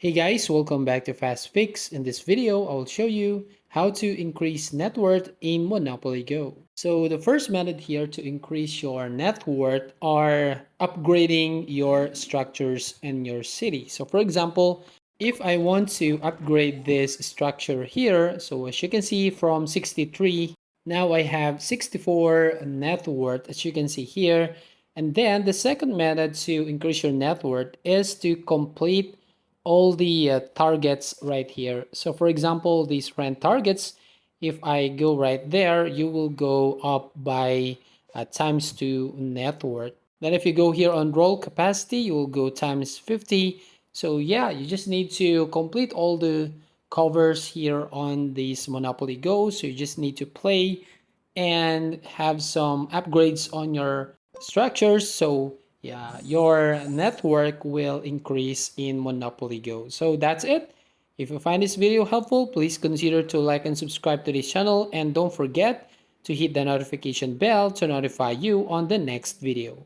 Hey guys, welcome back to Fast Fix. In this video, I will show you how to increase net worth in Monopoly Go. So the first method here to increase your net worth are upgrading your structures in your city. So for example, if I want to upgrade this structure here, so as you can see from 63, now I have 64 net worth as you can see here. And then the second method to increase your net worth is to complete all the targets right here. So for example, these rent targets, if I go right there, you will go up by times 2 net worth. Then if you go here on roll capacity, you will go times 50. So yeah, you just need to complete all the covers here on this Monopoly Go. So you just need to play and have some upgrades on your structures. So yeah, your network will increase in Monopoly Go. So that's it. If you find this video helpful, please consider to like and subscribe to this channel, and don't forget to hit the notification bell to notify you on the next video.